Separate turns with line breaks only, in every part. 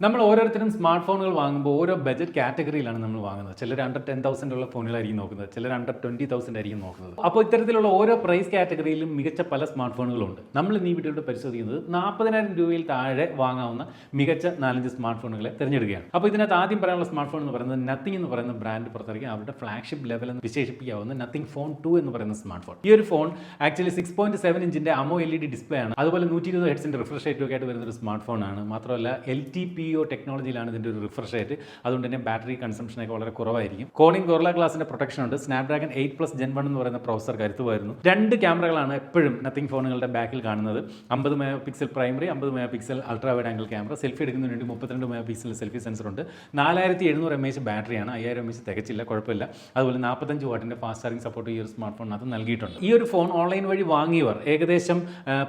നമ്മൾ ഓരോരുത്തരും സ്മാർട്ട് ഫോണുകൾ വാങ്ങുമ്പോൾ ഓരോ ബജറ്റ് കാറ്റഗറിയിലാണ് നമ്മൾ വാങ്ങുന്നത്. ചിലർ അണ്ടർ 10,000 ഉള്ള ഫോണുകളായിരിക്കും നോക്കുന്നത്, ചിലർ അണ്ടർ 20,000 ആയിരിക്കും നോക്കുന്നത്. അപ്പോൾ ഇത്തരത്തിലുള്ള ഓരോ പ്രൈസ് കാറ്റഗറിയിലും മികച്ച പല സ്മാർട്ട് ഫോണുകളുണ്ട്. നമ്മൾ ഇന്ന് ഈ വീഡിയോയിൽ പരിശോധിക്കുന്നത് 40,000 രൂപയിൽ താഴെ വാങ്ങാവുന്ന മികച്ച 4-5 സ്മാർട്ട് ഫോണുകളെ തിരഞ്ഞെടുക്കുകയാണ്. അപ്പോൾ ഇതിനകത്ത് ആദ്യം പറയാനുള്ള സ്മാർട്ട് ഫോൺ എന്ന് പറയുന്നത് നത്തിങ് എന്ന് പറയുന്ന ബ്രാൻഡ് പുറത്തിറക്കി അവരുടെ ഫ്ലാഗ്ഷിപ്പ് ലെവൽ എന്ന് വിശേഷിപ്പിക്കാവുന്ന നത്തിങ് ഫോൺ 2 എന്ന് പറയുന്ന സ്മാർട്ട് ഫോൺ. ഈ ഒരു ഫോൺ ആക്ച്വലി 6.7 ഇഞ്ചിന്റെ അമോ LED ഡിസ്പ്ലേ ആണ്. അതുപോലെ 120 ഹെർട്സിന്റെ റിഫ്രഷ് റേറ്റ് ഒക്കെ ആയിട്ട് വരുന്ന ഒരു സ്മാർട്ട് ഫോൺ ആണ്. മാത്രമല്ല LTPO ടെക്നോളജിയിലാണ് ഇതിന്റെ ഒരു റിഫ്രഷ് റേറ്റ്. അതുകൊണ്ട് തന്നെ ബാറ്ററി കൺസംഷൻ ഒക്കെ വളരെ കുറവായിരിക്കും. കോണിംഗ് ഗോറില്ല ഗ്ലാസിന്റെ പ്രൊട്ടക്ഷൻ ഉണ്ട്. സ്നാപ്ഡ്രാഗൺ 8+ Gen 1 എന്ന് പറയുന്ന പ്രോസസർ കരുത്തുമായിരുന്നു. 2 ക്യാമറകളാണ് എപ്പോഴും നത്തിങ് ഫോണുകളുടെ ബാക്കിൽ കാണുന്നത്. 50 mega pixel primary, 50 mega pixel ultra wide angle camera. Selfie എടുക്കുന്നതിന് വേണ്ടി 32 മെഗാ പിക്സൽ സെൽഫി സെൻസർ ഉണ്ട്. 4700 mAh ബാറ്ററിയാണ്. 5000 mAh തികച്ചില്ല, കുഴപ്പമില്ല. അതുപോലെ 45 വാട്ടിന്റെ ഫാസ്റ്റ് ചാർജിംഗ് സപ്പോർട്ട് ഈ ഒരു സ്മാർട്ട് ഫോണിനകത്ത് നൽകിയിട്ടുണ്ട്. ഈ ഒരു ഫോൺ ഓൺലൈൻ വഴി വാങ്ങിയവർ ഏകദേശം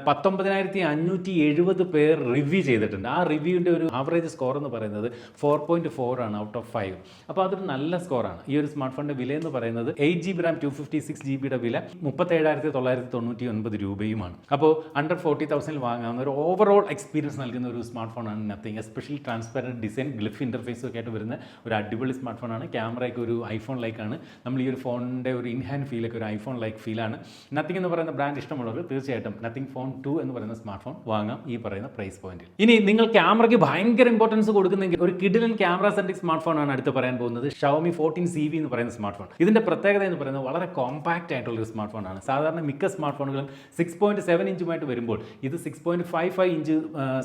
19,570 പേർ റിവ്യൂ ചെയ്തിട്ടുണ്ട്. ആ റിവ്യൂവിന്റെ ഒരു ആവറേജ് സ്കോർ എന്ന് പറയുന്നത് 4.4 ആണ് ഔട്ട് ഓഫ് 5. അപ്പോൾ അതൊരു നല്ല സ്കോറാണ്. ഈ ഒരു സ്മാർട്ട് ഫോണിന്റെ വില എന്ന് പറയുന്നത് 8GB RAM 256GB വില 37,999 രൂപയുമാണ്. അപ്പോൾ അണ്ടർ 40,000 വാങ്ങാവുന്ന ഒരു ഓവറോൾ എക്സ്പീരിയൻസ് നൽകുന്ന ഒരു സ്മാർട്ട് ഫോണാണ് nothing. Especially transparent design, glyph interface ഒക്കെ ആയിട്ട് വരുന്ന ഒരു അടിപൊളി സ്മാർട്ട് ഫോണാണ്. ക്യാമറയൊക്കെ ഒരു ഐഫോൺ ലൈക്കാണ്. നമ്മൾ ഈ ഒരു ഫോണിന്റെ ഒരു ഇൻഹാൻഡ് ഫീലൊക്കെ ഒരു ഐഫോൺ ലൈക്ക് ഫീലാണ്. നത്തിങ് എന്ന് പറയുന്ന ബ്രാൻഡ് ഇഷ്ടമുള്ളവർ തീർച്ചയായിട്ടും നത്തിങ് ഫോൺ 2 എന്ന് പറയുന്ന സ്മാർട്ട് ഫോൺ വാങ്ങാം ഈ പറയുന്ന പ്രൈസ് പോയിന്റിൽ. ഇനി നിങ്ങൾ ക്യാമറയ്ക്ക് ഭയങ്കര ഇമ്പോർട്ടൻസ് കൊടുക്കുന്നെങ്കിൽ ഒരു കിഡിലൻ ക്യാമറ സെൻട്രിക് സ്മാർട്ട് ഫോൺ ആണ് അടുത്ത് പറയാൻ പോകുന്നത്. Xiaomi 14CV എന്ന് പറയുന്ന സ്മാർട്ട് ഫോൺ. ഇതിന്റെ പ്രത്യേകത എന്ന് പറയുന്നത് വളരെ കോമ്പാക്ട് ആയിട്ടുള്ള ഒരു സ്മാർട്ട് ഫോണാണ്. സാധാരണ മിക്ക സ്മാർട്ട് ഫോണുകളും 6.7 ഇഞ്ചുമായിട്ട് വരുമ്പോൾ ഇത് 6.55 ഇഞ്ച്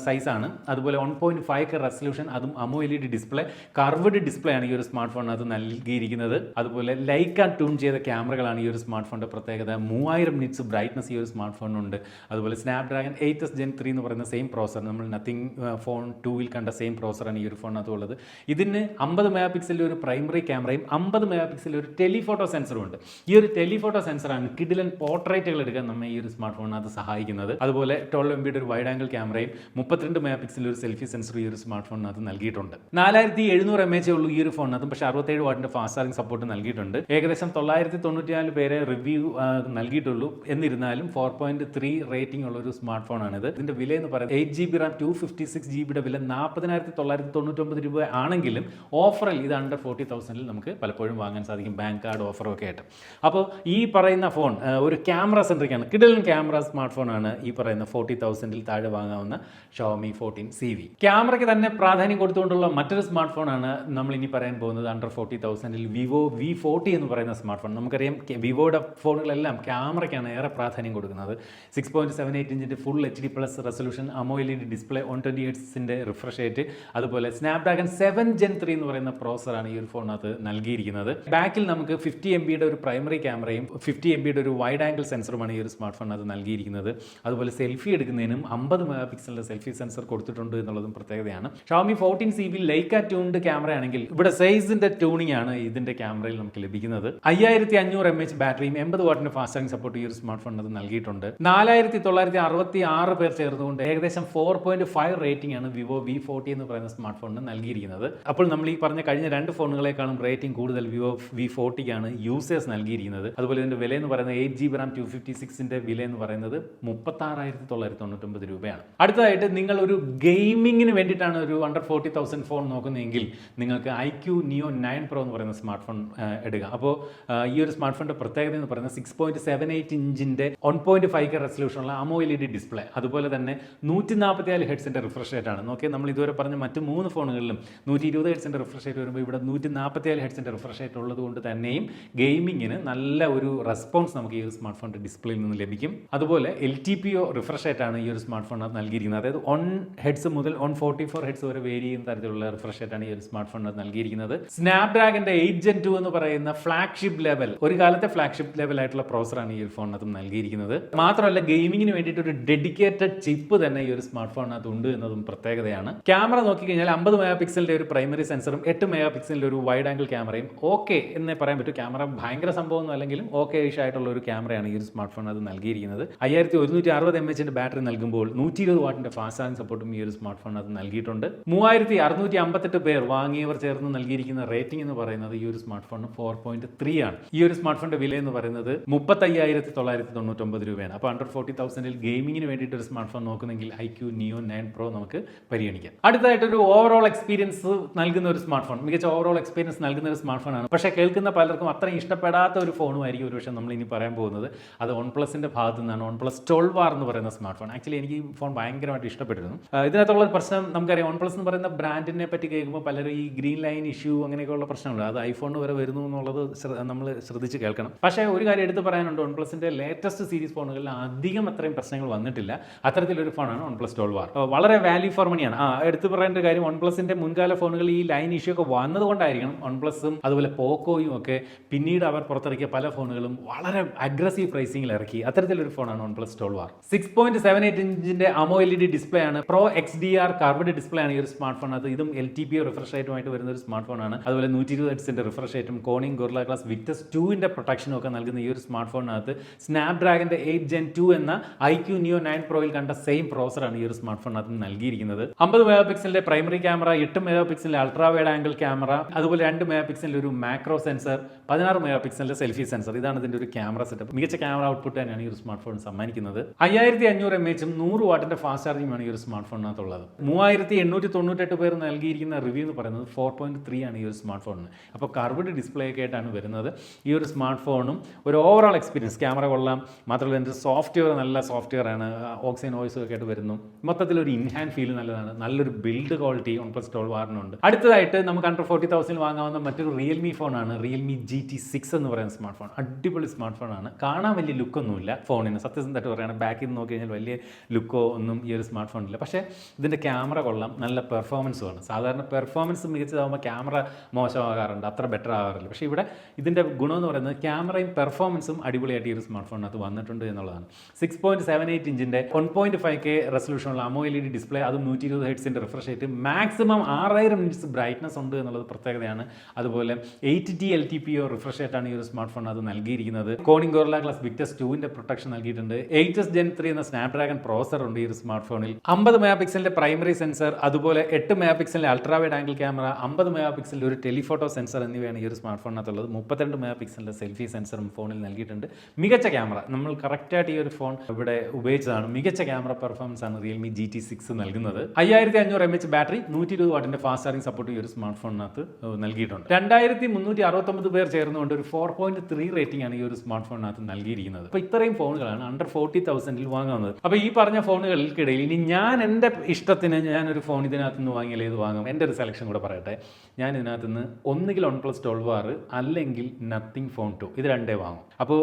സൈസാണ്. അതുപോലെ 1.5K റെസൊല്യൂഷൻ, അതും അമോ LED ഡിസ്പ്ലേ, കർവ്ഡ് ഡിസ്പ്ലേ ആണ് ഈ ഒരു സ്മാർട്ട് ഫോണിനകത്ത് നൽകിയിരിക്കുന്നത്. അതുപോലെ ലൈക്ക് ആൻഡ് ട്യൂൺ ചെയ്ത ക്യാമറകളാണ് ഈ ഒരു സ്മാർട്ട് ഫോണിന്റെ പ്രത്യേകത. 3000 നിറ്റ്സ് ബ്രൈറ്റ്നസ് ഈ ഒരു സ്മാർട്ട് ഫോണിനുണ്ട്. അതുപോലെ സ്നാപ്ഡ്രാഗൺ 8 Gen 3 എന്ന് പറയുന്ന സെയിം പ്രോസർ, നമ്മൾ നത്തിങ് ഫോൺ 2 കണ്ട സെയിം പ്രോസറാണ് ഈ ഒരു ഫോണിനകത്ത് ഉള്ളത്. ഇതിന് 50 മെഗാ പിക്സലിൻ്റെ ഒരു പ്രൈമറി ക്യാമറയും 50 മെഗാ പിക്സലിൻ്റെ ഒരു ടെലിഫോട്ടോ സെൻസറും ഉണ്ട്. ഈ ഒരു ടെലിഫോട്ടോ സെൻസറാണ് കിഡിലൻ പോർട്രേറ്റുകൾ എടുക്കാൻ നമ്മെ ഈ ഒരു സ്മാർട്ട് ഫോണിനകത്ത് സഹായിക്കുന്നത്. അതുപോലെ 12 MB ഒരു വൈഡ് ആംഗിൾ ക്യാമറയും 32 മെഗാ പിക്സലിൻ്റെ ഒരു സെൽഫി സെൻസറും ഈ ഒരു സ്മാർട്ട് ഫോണിനകത്ത് നൽകിയിട്ടുണ്ട്. 4700 mAh ഉള്ളൂ ഈ ഒരു ഫോണിനകത്തും, പക്ഷേ 67 വാട്ടിന്റെ ഫാസ്റ്റ് ചാർജിംഗ് സപ്പോർട്ട് നൽകിയിട്ടുണ്ട്. ഏകദേശം 994 പേരെ റിവ്യൂ നൽകിയിട്ടുള്ളൂ. എന്നിരുന്നാലും 4.3 റേറ്റിംഗ് ഉള്ള ഒരു സ്മാർട്ട് ഫോണാണിത്. ഇതിന്റെ വില എന്ന് പറയുന്നത് 8GB RAM 256GB വില 40,999 രൂപ ആണെങ്കിലും ഓഫറിൽ ഇത് അണ്ടർ 40,000 നമുക്ക് പലപ്പോഴും വാങ്ങാൻ സാധിക്കും, ബാങ്ക് കാർഡ് ഓഫറൊക്കെ ആയിട്ട്. അപ്പോൾ ഈ പറയുന്ന ഫോൺ ഒരു ക്യാമറ സെൻട്രിക്കാണ്, കിഡിലൻ ക്യാമറ സ്മാർട്ട് ഫോണാണ് ഈ പറയുന്ന 40,000 താഴെ വാങ്ങാവുന്ന Xiaomi 14CV. ക്യാമറയ്ക്ക് തന്നെ പ്രാധാന്യം കൊടുത്തുകൊണ്ടുള്ള മറ്റൊരു സ്മാർട്ട് ഫോണാണ് നമ്മൾ ഇനി പറയാൻ പോകുന്നത്. അണ്ടർ 40,000 വിവോ V40 എന്ന് പറയുന്ന സ്മാർട്ട് ഫോൺ. നമുക്കറിയാം വിവോയുടെ ഫോണുകളെല്ലാം ക്യാമറയ്ക്കാണ് ഏറെ പ്രാധാന്യം കൊടുക്കുന്നത്. 6.78 ഇഞ്ചിൻ്റെ ഫുൾ HD+ റെസൊല്യൂഷൻ, അമോ LED ഡിസ്പ്ലേ, 120 ഹെർട്സിന്റെ റിഫ്രഷ് റേറ്റ്, അതുപോലെ സ്നാപ്ഡ്രാഗൺ 7 Gen 3 എന്ന് പറയുന്ന പ്രോസറാണ് ഈ ഒരു ഫോണിനകത്ത് നൽകിയിരിക്കുന്നത്. ബാക്കിൽ നമുക്ക് 50 MB ഒരു പ്രൈമറി ക്യാമറയും 50 MB ഒരു വൈഡ് ആംഗിൾ സെൻസറുമാണ് ഈ ഒരു സ്മാർട്ട് ഫോണിനകത്ത് നൽകിയിരിക്കുന്നത്. അതുപോലെ സെൽഫി എടുക്കുന്നതിനും 50 മെഗാ പിക്സലിന്റെ സെൽഫി സെൻസർ കൊടുത്തിട്ടുണ്ട് എന്നുള്ളതും പ്രത്യേകതയാണ്. Xiaomi 14CV Lyca tuned camera ആണെങ്കിൽ ഇവിടെ സൈസിന്റെ ട്യൂണിംഗ് ആണ് ഇതിന്റെ ക്യാമറയിൽ നമുക്ക് ലഭിക്കുന്നത്. 5500 mAh ബാറ്ററിയും 80 വാട്ടിന്റെ ഫാസ്റ്റ് ചാർജിംഗ് സപ്പോർട്ട് ഈ ഒരു സ്മാർട്ട് ഫോണിനകത്ത് നൽകിയിട്ടുണ്ട്. 4966 പേർ ചേർന്നുകൊണ്ട് ഏകദേശം 4.5 റേറ്റിംഗ് ആണ് വിവോ V40 എന്ന് പറയുന്ന സ്മാർട്ട് ഫോണിന് നൽകിയിരിക്കുന്നത്. അപ്പോൾ നമ്മൾ ഈ പറഞ്ഞ കഴിഞ്ഞ 2 ഫോണുകളെക്കാളും റേറ്റിംഗ് കൂടുതൽ വിവോ V40 ആണ് യൂസേഴ്സ് നൽകിയിരിക്കുന്നത്. അതുപോലെ ഇതിന്റെ വില എന്ന് പറയുന്നത് 8GB RAM 256ന്റെ വില എന്ന് പറയുന്നത് 36,999 രൂപയാണ്. അടുത്തതായിട്ട് നിങ്ങൾ ഒരു ഗെയിമിങ്ങിന് വേണ്ടിയിട്ടാണ് ഒരു അണ്ടർ 40,000 ഫോൺ നോക്കുന്നതെങ്കിൽ നിങ്ങൾക്ക് IQ Neo 9 Pro എന്ന് പറയുന്ന സ്മാർട്ട് ഫോൺ എടുക്കുക. അപ്പോൾ ഈ ഒരു സ്മാർട്ട് ഫോണിന്റെ പ്രത്യേകത എന്ന് പറയുന്നത് 6.78 ഇഞ്ചിന്റെ 1.5K റെസൊല്യൂഷനുള്ള അമോ LED ഡിസ്പ്ലേ, അതുപോലെ തന്നെ 144 ഹെർട്സിന്റെ റിഫ്രഷ് റേറ്റ് ആണ്. നോക്കിയാൽ നമ്മൾ ഇതുവരെ പറഞ്ഞ മറ്റ് 3 ഫോണുകളിലും 120 ഹെർട്സിന്റെ റിഫ്രഷ് റേറ്റ് വരുമ്പോൾ ഇവിടെ 144 ഹെർട്സിന്റെ റിഫ്രഷ് റേറ്റ് ഉള്ളത് കൊണ്ട് തന്നെയും ഗെയിമിങ്ങിന് നല്ല ഒരു റെസ്പോൺസ് നമുക്ക് ഈ ഒരു സ്മാർട്ട് ഫോണിന്റെ ഡിസ്പ്ലേയിൽ നിന്ന് ലഭിക്കും. അതുപോലെ LTPO റിഫ്രഷ് റേറ്റ് ആണ് ഈ ഒരു സ്മാർട്ട് ഫോൺ നൽകിയിരിക്കുന്നത്. അതായത് 1 ഹെർട്സ് മുതൽ 144 ഹെർട്സ് വരെ വേരി ചെയ്യുന്ന തരത്തിലുള്ള റിഫ്രഷ് റേറ്റ് ആണ് ഈ ഒരു സ്മാർട്ട് ഫോൺ നൽകിയിരിക്കുന്നത്. സ്നാപ്ഡ്രാഗന്റെ 8 Gen 2 എന്ന് പറയുന്ന ഫ്ലാഗ്ഷിപ്പ് ലെവൽ, ഒരു കാലത്തെ ഫ്ലാഗ്ഷിപ്പ് ലെവൽ ആയിട്ടുള്ള പ്രോസറാണ് ഈ ഒരു ഫോണിനകത്ത് നൽകിയിരിക്കുന്നത്. മാത്രമല്ല ഗെയിമിങ്ങിന് വേണ്ടിയിട്ട് ഒരു ഡെഡിക്കേറ്റഡ് ചിപ്പ് തന്നെ ഈ ഒരു സ്മാർട്ട് ഫോണിനകത്ത് ഉണ്ട് എന്നതും പ്രത്യേകതയാണ്. ക്യാമറ നോക്കിക്കഴിഞ്ഞാൽ 50 മെഗാ പിക്സലിന്റെ ഒരു പ്രൈമറി സെൻസറും 8 മെഗാ പിക്സലിന്റെ ഒരു വൈഡ് ആംഗിൾ ക്യാമറയും ഓക്കെ എന്നേ പറയാൻ പറ്റും. ക്യാമറ ഭയങ്കര സംഭവമൊന്നും അല്ലെങ്കിലും ഓക്കെ ഇഷ് ആയിട്ടുള്ള ഒരു ക്യാമറയാണ് ഈ ഒരു സ്മാർട്ട് ഫോൺ അത് നൽകിയിരിക്കുന്നത്. 5160 mAh ബാറ്ററി നൽകുമ്പോൾ 120 വാട്ടിന്റെ ഫാസ്റ്റ് ചാർജിംഗ് സപ്പോർട്ടും ഈ ഒരു സ്മാർട്ട് ഫോൺ അത് നൽകിയിട്ടുണ്ട്. 3658 പേർ വാങ്ങിയവർ ചേർന്ന് നൽകിയിരിക്കുന്ന റേറ്റിംഗ് എന്ന് പറയുന്നത് ഈ ഒരു സ്മാർട്ട് ഫോണിന് 4.3 ആണ്. ഈ ഒരു സ്മാർട്ട് ഫോണിന്റെ വില എന്ന് പറയുന്നത് 35,999 രൂപയാണ്. അപ്പോൾ അണ്ടർ 40,000 ഗെയിമിങ്ങിന് വേണ്ടിയിട്ട് ഒരു smart phone നോക്കുന്നെങ്കിൽ IQ Neo 9 Pro നമുക്ക് പരിഗണിക്കാം. അടുത്തതായിട്ടൊരു ഓവറോൾ എക്സ്പീരിയൻസ് നൽകുന്ന ഒരു സ്മാർട്ട് ഫോൺ, മികച്ച ഓവറോൾ എക്സ്പീരിയൻസ് നൽകുന്ന ഒരു സ്മാർട്ട് ഫോണാണ്. പക്ഷേ കേൾക്കുന്ന പലർക്കും അത്രയും ഇഷ്ടപ്പെടാത്ത ഒരു ഫോണുമായിരിക്കും ഒരുപക്ഷെ നമ്മൾ ഇനി പറയാൻ പോകുന്നത്. അത് OnePlusന്റെ ഭാഗത്തു നിന്നാണ്. OnePlus 12R എന്ന് പറയുന്ന സ്മാർട്ട് ഫോൺ. ആക്ച്വലി എനിക്ക് ഈ ഫോൺ ഭയങ്കരമായിട്ട് ഇഷ്ടപ്പെട്ടിരുന്നു. ഇതിനകത്തുള്ള ഒരു പ്രശ്നം നമുക്കറിയാം, OnePlus എന്ന് പറയുന്ന ബ്രാൻഡിനെ പറ്റി കേൾക്കുമ്പോൾ പലരും ഈ ഗ്രീൻ ലൈൻ ഇഷ്യൂ അങ്ങനെയൊക്കെയുള്ള പ്രശ്നമുണ്ട്. അത് ഐഫോണിന് വരെ വരുന്നു എന്നുള്ളത് നമ്മൾ ശ്രദ്ധിച്ച് കേൾക്കണം. പക്ഷേ ഒരു കാര്യം എടുത്ത് പറയാനുണ്ട്, OnePlusന്റെ ലേറ്റസ്റ്റ് സീരീസ് ഫോണുകളിൽ അധികം അത്രയും പ്രശ്നങ്ങൾ വന്നിട്ടില്ല. അത്തരത്തിലൊരു ഫോണാണ് OnePlus 12R. വളരെ വാല്യൂ ഫോർ മണിയാണ്. എടുത്ത് പറയേണ്ട ഒരു കാര്യം, OnePlusന്റെ മുൻകാല ഫോണുകൾ ഈ ലൈൻ ഇഷ്യൂ ഒക്കെ വന്നതുകൊണ്ടായിരിക്കണം OnePlusഉം അതുപോലെ പോക്കോയും ഒക്കെ പിന്നീട് അവർ പുറത്തിറക്കിയ പല ഫോണുകളും വളരെ അഗ്രസീവ് പ്രൈസിംഗിൽ ഇറക്കി. അത്തരത്തിലൊരു ഫോണാണ് OnePlus 12R. 6.78 ഇഞ്ചിന്റെ AMOLED ഡിസ്പ്ലേ ആണ്. Pro XDR കർവ്ഡ് ഡിസ്പ്ലേ ആണ് ഈ ഒരു സ്മാർട്ട് ഫോൺ. ഇതും LTPO റിഫ്രഷ് റേറ്റുമായിട്ട് വരുന്ന ഒരു സ്മാർട്ട് ഫോണാണ്. അതുപോലെ 120 ഹെർട്സിന്റെ റിഫ്രഷ് റേറ്റും കോണിംഗ് ഗൊറില്ല ഗ്ലാസ് വിക്ടസ് 2ന്റെ പ്രൊട്ടക്ഷനും ഒക്കെ നൽകുന്ന ഈ ഒരു സ്മാർട്ട് ഫോണിനകത്ത് സ്നാപ്ഡ്രാഗന്റെ 8 Gen 2 എന്ന IQ Neo 9 Proയിൽ കണ്ട സെയിം പ്രോസറാണ് ഈ ഒരു സ്മാർട്ട് ഫോണിനകത്ത് നൽകിയിരിക്കുന്നത്. 50 മെഗാ പിക്സലിന്റെ പ്രൈമറി ക്യാമറ, 8 മെഗാ പിക്സലിന്റെ അൾട്രാ വൈഡ് ആംഗിൾ ക്യാമറ, അതുപോലെ 2 മെഗാ പിക്സലിന്റെ ഒരു മാക്രോ സെൻസർ, 16 മെഗാ പിക്സലിന്റെ സെൽഫി സെൻസർ. ഇതാണ് ഇതിന്റെ ഒരു ക്യാമറ സെറ്റപ്പ്. മികച്ച ക്യാമറ ഔട്ട്പുട്ട് തന്നെയാണ് ഈ ഒരു സ്മാർട്ട് ഫോൺ സമ്മാനിക്കുന്നത്. 5500 mAh 100 വാട്ടിന്റെ ഫാസ്റ്റ് ചാർജിംഗാണ് ഈ ഒരു സ്മാർട്ട് ഫോണിനകത്തുള്ളത്. 3898 പേർ നൽകിയിരിക്കുന്ന റിവ്യൂ എന്ന് പറയുന്നത് 4.3 ആണ് ഈ ഒരു സ്മാർട്ട് ഫോണിന്. അപ്പോൾ കർവ്ഡ് ഡിസ്പ്ലേ ഒക്കെ ആയിട്ടാണ് വരുന്നത്. ഈ ഒരു സ്മാർട്ട് ഫോണും ഒരു ഓവറോൾ എക്സ്പീരിയൻസ്, ക്യാമറ കൊള്ളാം, മാത്രമല്ല എൻ്റെ സോഫ്റ്റ്വെയർ നല്ല സോഫ്റ്റ്വെയർ ആണ്, ഓക്സിജൻ വോയിസ് ഒക്കെ ആയിട്ട് വരുന്നു. മൊത്തത്തിൽ ഒരു ഇൻഹാൻഡ് ഫീൽ നല്ലതാണ്. നല്ലൊരു ബിൽഡ് ക്വാളിറ്റി OnePlus 12R-നുണ്ട്. അടുത്തതായിട്ട് നമുക്ക് അണ്ടർ 40,000 വാങ്ങാവുന്ന മറ്റൊരു റിയൽമി ഫോണാണ് റിയൽമി GT6 എന്ന് പറയുന്ന സ്മാർട്ട് ഫോൺ. അടിപൊളി സ്മാർട്ട് ഫോണാണ്. കാണാൻ വലിയ ലുക്കൊന്നുമില്ല ഫോണിന്, സത്യസന്ധമായിട്ട് പറയുകയാണ്. ബാക്കിൽ നിന്ന് നോക്കി കഴിഞ്ഞാൽ വലിയ ലുക്കോ ഒന്നും ഈ ഒരു സ്മാർട്ട് ഫോണില്ല. പക്ഷേ ഇതിൻ്റെ ക്യാമറ കൊള്ളാം, നല്ല പെർഫോമൻസുമാണ്. സാധാരണ പെർഫോമൻസ് മികച്ചതാകുമ്പോൾ ക്യാമറ മോശമാകാറുണ്ട്, അത്ര ബെറ്റർ ആകാറില്ല. പക്ഷേ ഇവിടെ ഇതിൻ്റെ ഗുണമെന്ന് പറയുന്നത് ക്യാമറയും പെർഫോമൻസും അടിപൊളിയായിട്ട് ഈ ഒരു സ്മാർട്ട് ഫോണിനകത്ത് വന്നിട്ടുണ്ട് എന്നുള്ളതാണ്. 6.78 ഇഞ്ചിൻ്റെ 1.5K റെസൊല്യൂഷനുള്ള AMOLED ഡിസ്പ്ലേ, അതും 120 ഹെർട്സിൻ്റെ refresh rate, maximum 6000 nits brightness ഉണ്ട് എന്നുള്ളത് പ്രത്യേകതയാണ്. അതുപോലെ 8T LTPO റിഫ്രഷ് റേറ്റാണ് ഈ ഒരു സ്മാർട്ട് ഫോൺ അത് നൽകിയിരിക്കുന്നത്. കോണിംഗ് ഗൊറില്ല ഗ്ലാസ് വിക്ടസ് 2ന്റെ പ്രൊട്ടക്ഷൻ നൽകിയിട്ടുണ്ട്. 8S Gen 3 എന്ന സ്നാപ്ഡ്രാഗൺ പ്രോസർ ഉണ്ട് ഈ ഒരു സ്മാർട്ട് ഫോണിൽ. 50 മെഗാ പിക്സലിന്റെ പ്രൈമറി സെൻസർ, അതുപോലെ 8 മെഗാ പിക്സലിന്റെ ultra wide angle camera, 50 mega പിക്സലിന്റെ ഒരു ടെലിഫോട്ടോ സെൻസർ എന്നിവയാണ് ഈ ഒരു സ്മാർട്ട് ഫോണിനകത്തുള്ളത്. 32 മെഗാ പിക്സലിന്റെ സെൽഫി സെൻസറും ഫോണിൽ നൽകിയിട്ടുണ്ട്. മികച്ച ക്യാമറ, നമ്മൾ കറക്റ്റായിട്ട് ഈ ഒരു ഫോൺ ഇവിടെ ഉപയോഗിച്ചതാണ്. മികച്ച ക്യാമറ പെർഫോമൻസ് ആണ് റിയൽമി GT6 നൽകുന്നത്. 5500 mAh ബാറ്ററി, 120 വാട്ടിന്റെ ഫാസ്റ്റ് ചാർജിംഗ് സപ്പോർട്ട് ഈ ഒരു സ്മാർട്ട് ഫോണിനകത്ത് നൽകിയിട്ടുണ്ട്. 2369 പേർ ചേർന്നുകൊണ്ട് ഒരു 4.3 റേറ്റിംഗ് ആണ് ഈ ഒരു സ്മാർട്ട് ഫോണിനകത്ത് നൽകിയിരിക്കുന്നത്. അപ്പോൾ ഇത്രയും ഫോണുകളാണ് അണ്ടർ 40,000 വാങ്ങുന്നത്. അപ്പോൾ ഈ പറഞ്ഞ ഫോണുകൾക്കിടയിൽ ഇനി ഞാൻ എൻ്റെ ഇഷ്ടത്തിന് ഞാനൊരു ഫോൺ ഇതിനകത്ത് നിന്ന് വാങ്ങിയാൽ ഏത് വാങ്ങും? എൻ്റെ ഒരു സെലക്ഷൻ കൂടെ പറയട്ടെ. ഞാൻ ഇതിനകത്ത് നിന്ന് ഒന്നുകിൽ OnePlus 12R അല്ലെങ്കിൽ Nothing Phone 2, ഇത് രണ്ടേ വാങ്ങും. അപ്പോൾ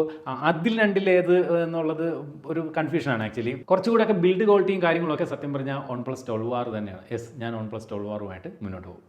അതിൽ രണ്ടിലേത് എന്നുള്ളത് ഒരു കൺഫ്യൂഷനാണ് ആക്ച്വലി. കുറച്ചുകൂടെയൊക്കെ ബിൽഡ് ക്വാളിറ്റിയും കാര്യങ്ങളൊക്കെ സത്യം പറഞ്ഞാൽ OnePlus 12R തന്നെയാണ്. യെസ്, ഞാൻ OnePlus 12R മുന്നോട്ട് പോകും.